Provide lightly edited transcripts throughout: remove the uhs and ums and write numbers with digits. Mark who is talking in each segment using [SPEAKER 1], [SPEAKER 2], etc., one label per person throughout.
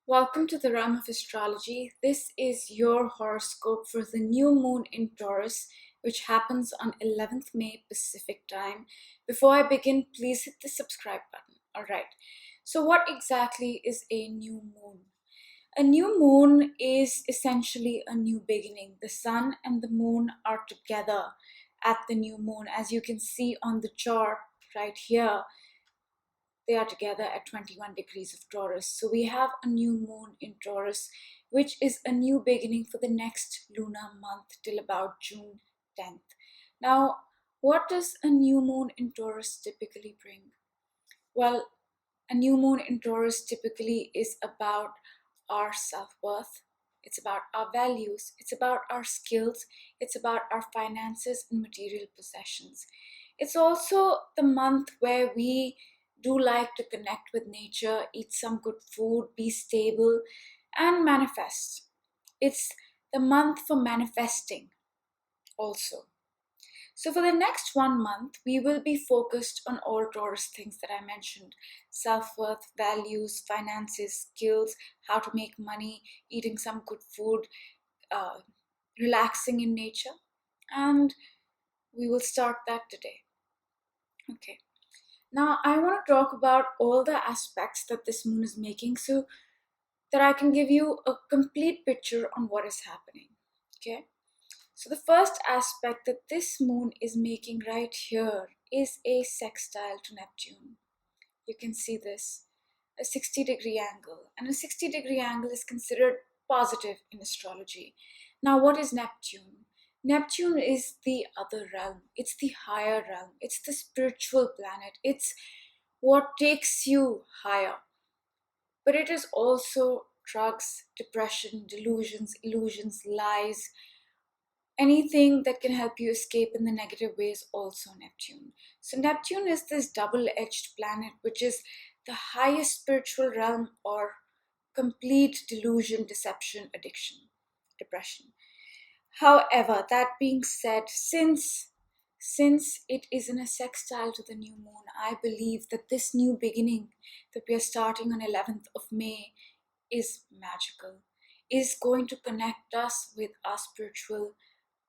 [SPEAKER 1] Welcome to the Realm of Astrology. This is your horoscope for the new moon in Taurus, which happens on 11th May Pacific time. Before I begin, please hit the subscribe button. Alright, so what exactly is a new moon? A new moon is essentially a new beginning. The sun and the moon are together at the new moon. As you can see on the chart right here, they are together at 21 degrees of Taurus. So we have a new moon in Taurus, which is a new beginning for the next lunar month till about June 10th. Now, what does a new moon in Taurus typically bring? Well, a new moon in Taurus typically is about our self-worth. It's about our values. It's about our skills. It's about our finances and material possessions. It's also the month where we do like to connect with nature, eat some good food, be stable, and manifest. It's the month for manifesting also. So, for the next 1 month, we will be focused on all Taurus things that I mentioned: self worth, values, finances, skills, how to make money, eating some good food, uh, relaxing in nature. And we will start that today. Okay. Now, I want to talk about all the aspects that this moon is making so that I can give you a complete picture on what is happening. Okay. So, the first aspect that this moon is making right here is a sextile to Neptune. You can see this, a 60-degree angle. And a 60-degree angle is considered positive in astrology. Now, what is Neptune? Neptune is the other realm, it's the higher realm, it's the spiritual planet, it's what takes you higher. But it is also drugs, depression, delusions, illusions, lies, anything that can help you escape in the negative ways, also Neptune. So Neptune is this double-edged planet, which is the highest spiritual realm, or complete delusion, deception, addiction, depression. However, that being said, since it is in a sextile to the new moon, I believe that this new beginning that we are starting on 11th of May is magical, is going to connect us with our spiritual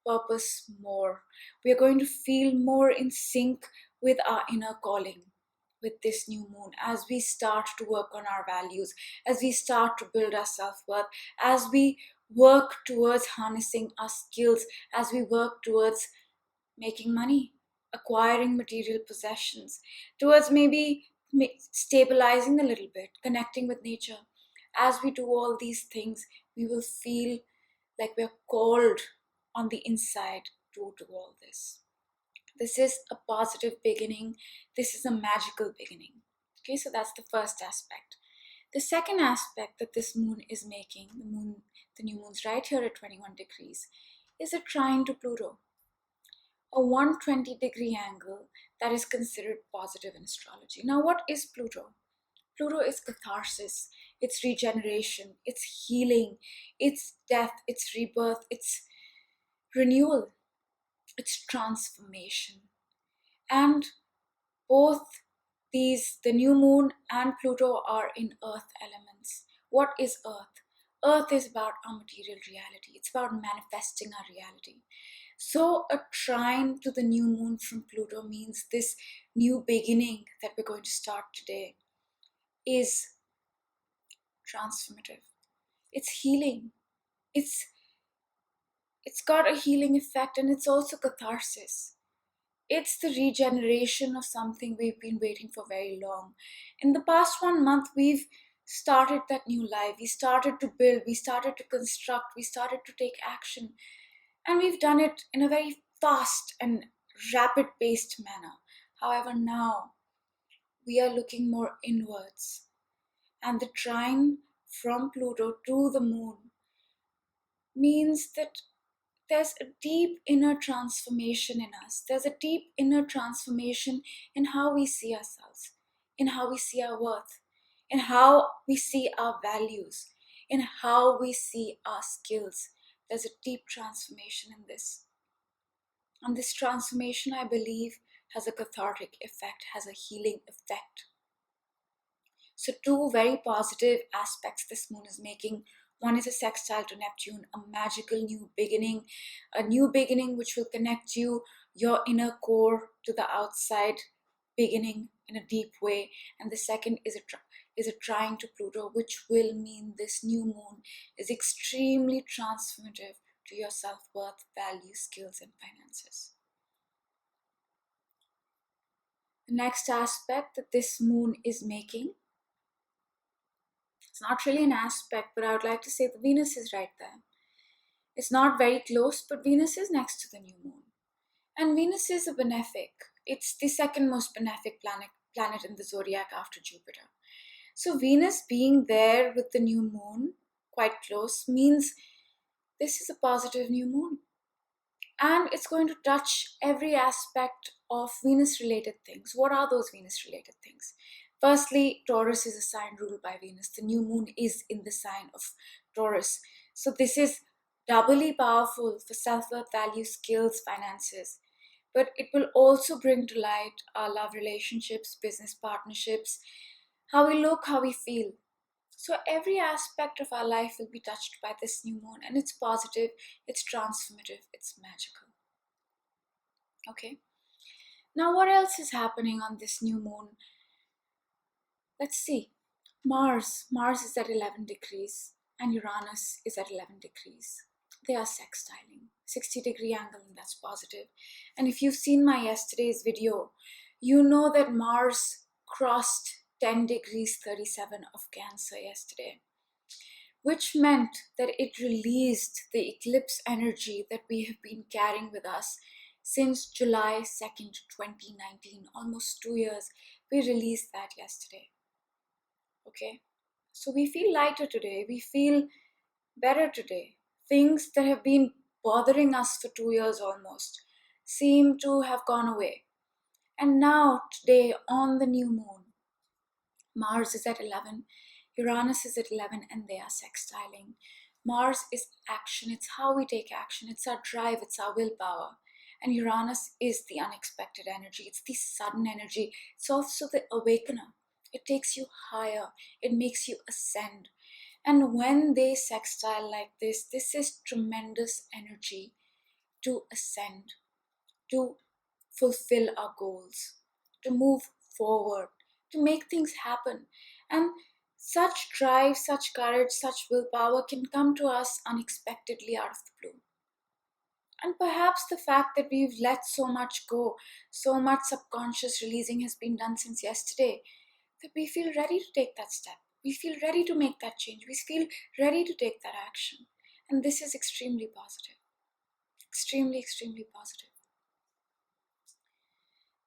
[SPEAKER 1] purpose more. We are going to feel more in sync with our inner calling with this new moon as we start to work on our values, as we start to build our self worth, as we work towards harnessing our skills, as we work towards making money, acquiring material possessions, towards maybe stabilizing a little bit, connecting with nature. As we do all these things, we will feel like we're called on the inside to do all this. This is a positive beginning. This is a magical beginning. Okay, so that's the first aspect. The second aspect that this moon is making, the new moon's right here at 21 degrees, is a trine to Pluto, a 120-degree angle that is considered positive in astrology. Now, what is Pluto? Pluto is catharsis, it's regeneration, it's healing, it's death, it's rebirth, it's renewal, it's transformation. And both these, the new moon and Pluto, are in earth elements. What is earth? Earth is about our material reality, it's about manifesting our reality. So, a trine to the new moon from Pluto means this new beginning that we're going to start today is transformative. It's healing. It's got a healing effect, and it's also catharsis. It's the regeneration of something we've been waiting for very long. In the past 1 month, we've started that new life. We started to build, we started to construct, we started to take action. And we've done it in a very fast and rapid paced manner. However, now we are looking more inwards. And the trine from Pluto to the moon means that there's a deep inner transformation in us. There's a deep inner transformation in how we see ourselves, in how we see our worth, in how we see our values, in how we see our skills. There's a deep transformation in this. And this transformation, I believe, has a cathartic effect, has a healing effect. So two very positive aspects this moon is making. One is a sextile to Neptune, a magical new beginning, a new beginning which will connect you, your inner core, to the outside beginning in a deep way. And the second is a trine to Pluto, which will mean this new moon is extremely transformative to your self-worth, values, skills, and finances. The next aspect that this moon is making, it's not really an aspect, but I would like to say the Venus is right there. It's not very close, but Venus is next to the new moon. And Venus is a benefic. It's the second most benefic planet in the zodiac after Jupiter. So Venus being there with the new moon, quite close, means this is a positive new moon. And it's going to touch every aspect of Venus related things. What are those Venus related things? Firstly, Taurus is a sign ruled by Venus. The new moon is in the sign of Taurus. So this is doubly powerful for self-worth, values, skills, finances. But it will also bring to light our love relationships, business partnerships, how we look, how we feel. So every aspect of our life will be touched by this new moon, and it's positive, it's transformative, it's magical. Okay. Now what else is happening on this new moon? Let's see. Mars is at 11 degrees and Uranus is at 11 degrees. They are sextiling, 60-degree angle, and that's positive. And if you've seen my yesterday's video, you know that Mars crossed 10 degrees 37 of Cancer yesterday, which meant that it released the eclipse energy that we have been carrying with us since July 2nd, 2019, almost 2 years. We released that yesterday. Okay, so we feel lighter today, we feel better today. Things that have been bothering us for 2 years almost seem to have gone away. And now, today, on the new moon, Mars is at 11, Uranus is at 11, and they are sextiling. Mars is action, it's how we take action, it's our drive, it's our willpower. And Uranus is the unexpected energy, it's the sudden energy, it's also the awakener. It takes you higher, it makes you ascend. And when they sextile like this is tremendous energy to ascend, to fulfill our goals, to move forward, to make things happen. And such drive, such courage, such willpower can come to us unexpectedly out of the blue. And perhaps the fact that we've let so much go, so much subconscious releasing has been done since yesterday, that we feel ready to take that step. We feel ready to make that change. We feel ready to take that action. And this is extremely positive. Extremely, extremely positive.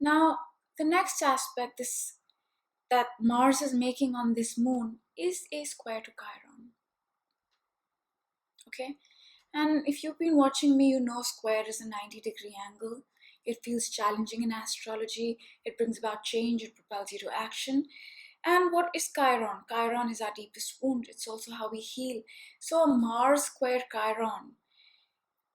[SPEAKER 1] Now, the next aspect is that Mars is making on this moon is a square to Chiron. Okay? And if you've been watching me, you know square is a 90-degree angle. It feels challenging in astrology. It brings about change. It propels you to action. And what is Chiron? Chiron is our deepest wound. It's also how we heal. So a Mars square Chiron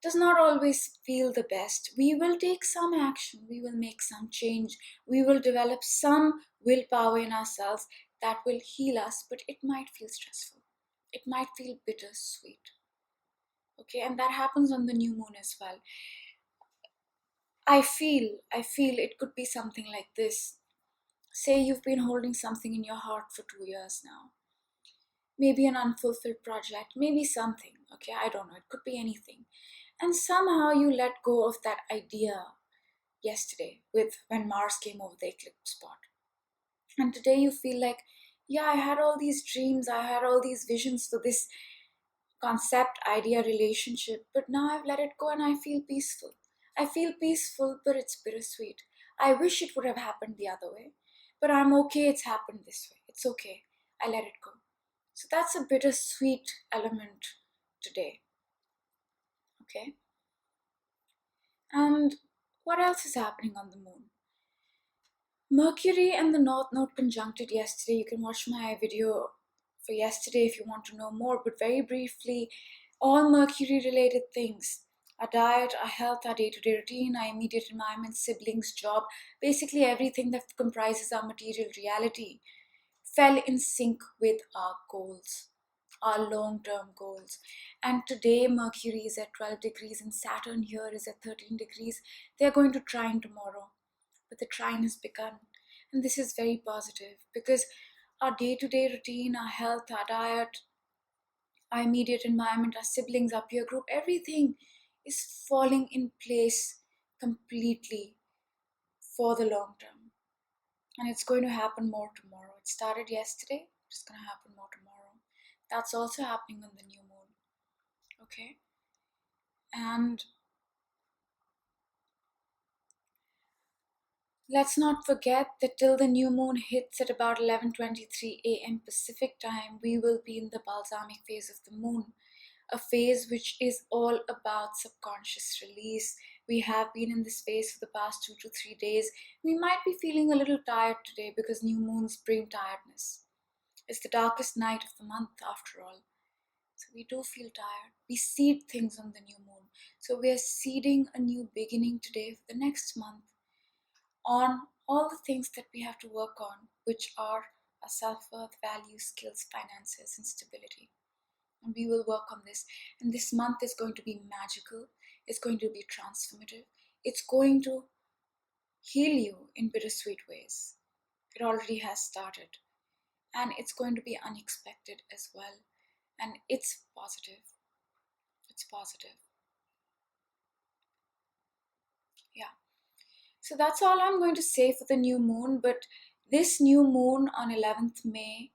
[SPEAKER 1] does not always feel the best. We will take some action. We will make some change. We will develop some willpower in ourselves that will heal us, but it might feel stressful. It might feel bittersweet. Okay, and that happens on the new moon as well. I feel it could be something like this. Say you've been holding something in your heart for 2 years now. Maybe an unfulfilled project, maybe something, okay, I don't know, it could be anything. And somehow you let go of that idea yesterday when Mars came over the eclipse spot. And today you feel like, yeah, I had all these dreams, I had all these visions for this concept, idea, relationship, but now I've let it go and I feel peaceful. I feel peaceful, but it's bittersweet. I wish it would have happened the other way, but I'm okay it's happened this way. It's okay. I let it go. So that's a bittersweet element today. Okay? And what else is happening on the moon? Mercury and the North Node conjuncted yesterday. You can watch my video for yesterday if you want to know more, but very briefly, all Mercury related things, our diet, our health, our day-to-day routine, our immediate environment, siblings, job, basically everything that comprises our material reality fell in sync with our goals, our long-term goals. And today Mercury is at 12 degrees and Saturn here is at 13 degrees. They're going to trine tomorrow, but the trine has begun. And this is very positive because our day-to-day routine, our health, our diet, our immediate environment, our siblings, our peer group, everything is falling in place completely for the long term. And it's going to happen more tomorrow. It started yesterday, it's going to happen more tomorrow. That's also happening on the new moon. Okay? And let's not forget that till the new moon hits at about 11:23 a.m. Pacific time, we will be in the balsamic phase of the moon, a phase which is all about subconscious release. We have been in this phase for the past 2 to 3 days. We might be feeling a little tired today because new moons bring tiredness. It's the darkest night of the month after all. So we do feel tired. We seed things on the new moon. So we are seeding a new beginning today for the next month on all the things that we have to work on, which are our self-worth, values, skills, finances, and stability. And we will work on this. And this month is going to be magical. It's going to be transformative. It's going to heal you in bittersweet ways. It already has started. And it's going to be unexpected as well. And it's positive. It's positive. Yeah. So that's all I'm going to say for the new moon. But this new moon on 11th May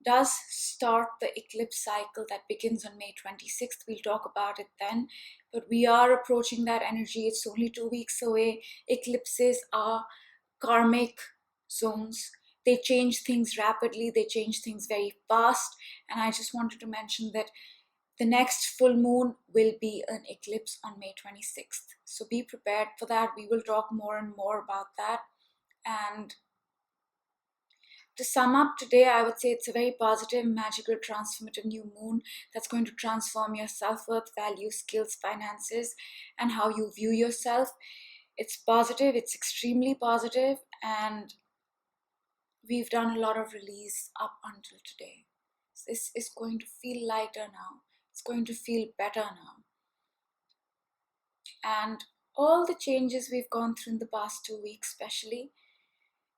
[SPEAKER 1] does start the eclipse cycle that begins on May 26th. We'll talk about it then. But we are approaching that energy. It's only 2 weeks away. Eclipses are karmic zones. They change things rapidly. They change things very fast. And I just wanted to mention that the next full moon will be an eclipse on May 26th. So be prepared for that. We will talk more and more about that. And to sum up today, I would say it's a very positive, magical, transformative new moon that's going to transform your self-worth, values, skills, finances, and how you view yourself. It's positive, it's extremely positive, and we've done a lot of release up until today. This is going to feel lighter now. It's going to feel better now. And all the changes we've gone through in the past 2 weeks, especially,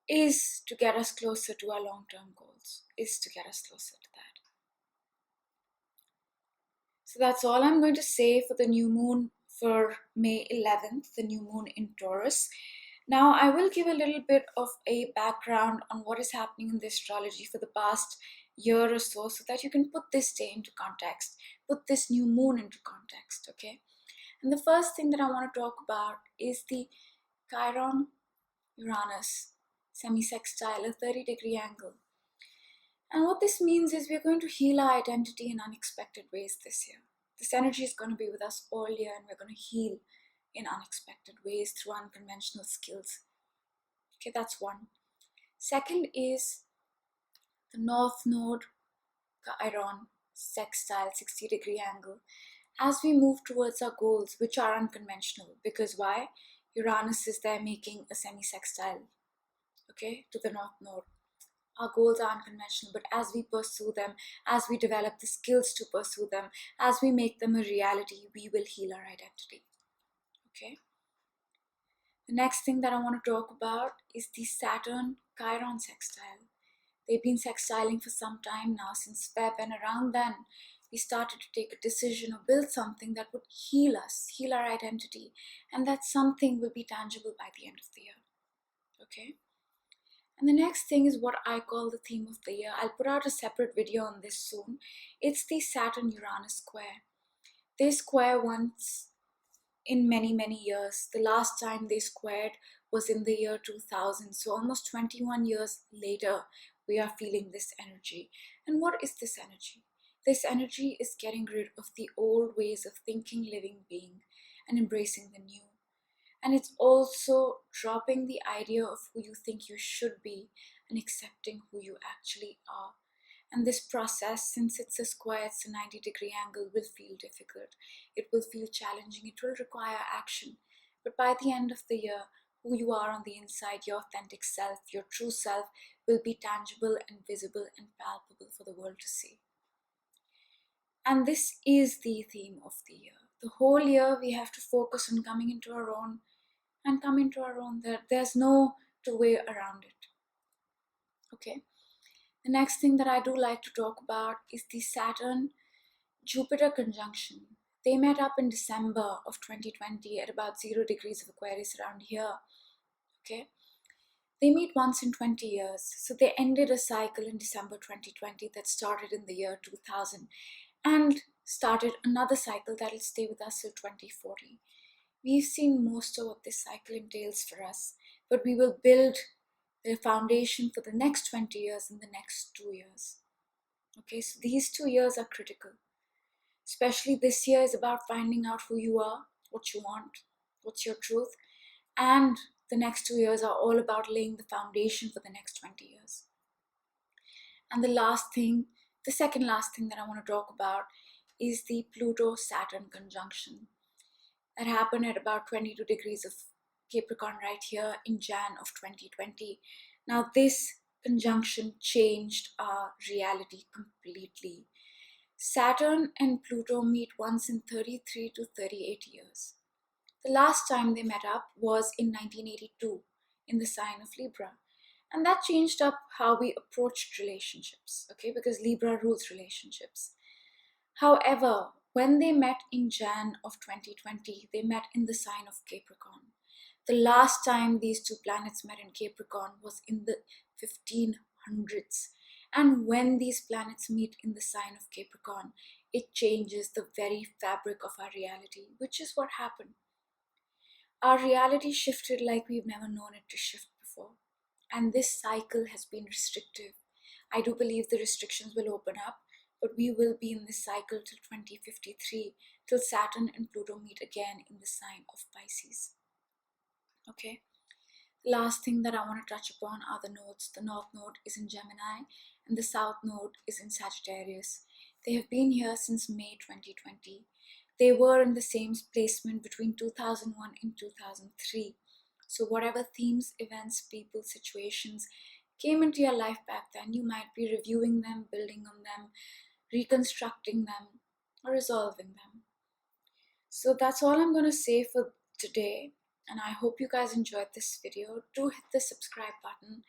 [SPEAKER 1] is to get us closer to our long-term goals, is to get us closer to that. So that's all I'm going to say for the new moon for May 11th, the new moon in Taurus. Now, I will give a little bit of a background on what is happening in the astrology for the past year or so that you can put this day into context, put this new moon into context, okay? And the first thing that I want to talk about is the Chiron Uranus semi-sextile, a 30-degree angle. And what this means is we're going to heal our identity in unexpected ways this year. This energy is going to be with us all year, and we're going to heal in unexpected ways through unconventional skills. Okay, that's one. Second is the North Node Chiron sextile, 60-degree angle, as we move towards our goals, which are unconventional. Because why? Uranus is there making a semi-sextile, okay, to the North Node. Our goals are unconventional, but as we pursue them, as we develop the skills to pursue them, as we make them a reality, we will heal our identity. Okay? The next thing that I want to talk about is the Saturn Chiron sextile. They've been sextiling for some time now, since Feb, and around then we started to take a decision or build something that would heal us, heal our identity, and that something will be tangible by the end of the year. Okay? And the next thing is what I call the theme of the year. I'll put out a separate video on this soon. It's the Saturn-Uranus square. They square once in many, many years. The last time they squared was in the year 2000. So almost 21 years later, we are feeling this energy. And what is this energy? This energy is getting rid of the old ways of thinking, living, being, and embracing the new. And it's also dropping the idea of who you think you should be and accepting who you actually are. And this process, since it's a square, it's a 90-degree angle, will feel difficult. It will feel challenging. It will require action. But by the end of the year, who you are on the inside, your authentic self, your true self, will be tangible and visible and palpable for the world to see. And this is the theme of the year. The whole year we have to focus on coming into our own and come into our own. There's no two way around it. Okay. The next thing that I do like to talk about is the Saturn Jupiter conjunction. They met up in December of 2020 at about 0 degrees of Aquarius around here. Okay. They meet once in 20 years. So they ended a cycle in December 2020 that started in the year 2000 and started another cycle that will stay with us till 2040. We've seen most of what this cycle entails for us, but we will build the foundation for the next 20 years in the next 2 years. Okay, so these 2 years are critical. Especially this year is about finding out who you are, what you want, what's your truth, and the next 2 years are all about laying the foundation for the next 20 years. And the second last thing that I want to talk about is the Pluto-Saturn conjunction that happened at about 22 degrees of Capricorn right here in Jan of 2020. Now this conjunction changed our reality completely. Saturn and Pluto meet once in 33 to 38 years. The last time they met up was in 1982 in the sign of Libra. And that changed up how we approached relationships, okay, because Libra rules relationships. However, when they met in Jan of 2020, they met in the sign of Capricorn. The last time these two planets met in Capricorn was in the 1500s. And when these planets meet in the sign of Capricorn, it changes the very fabric of our reality, which is what happened. Our reality shifted like we've never known it to shift before. And this cycle has been restrictive. I do believe the restrictions will open up, but we will be in this cycle till 2053, till Saturn and Pluto meet again in the sign of Pisces. Okay. Last thing that I want to touch upon are the nodes. The North Node is in Gemini and the South Node is in Sagittarius. They have been here since May 2020. They were in the same placement between 2001 and 2003. So whatever themes, events, people, situations came into your life back then, you might be reviewing them, building on them, reconstructing them, or resolving them. So that's all I'm going to say for today. And I hope you guys enjoyed this video. Do hit the subscribe button.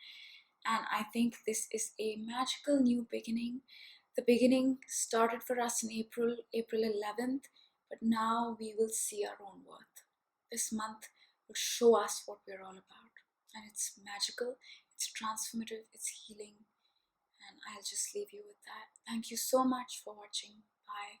[SPEAKER 1] And I think this is a magical new beginning. The beginning started for us in April 11th, but now we will see our own worth. This month will show us what we're all about. And it's magical, it's transformative, it's healing. And I'll just leave you with that. Thank you so much for watching. Bye.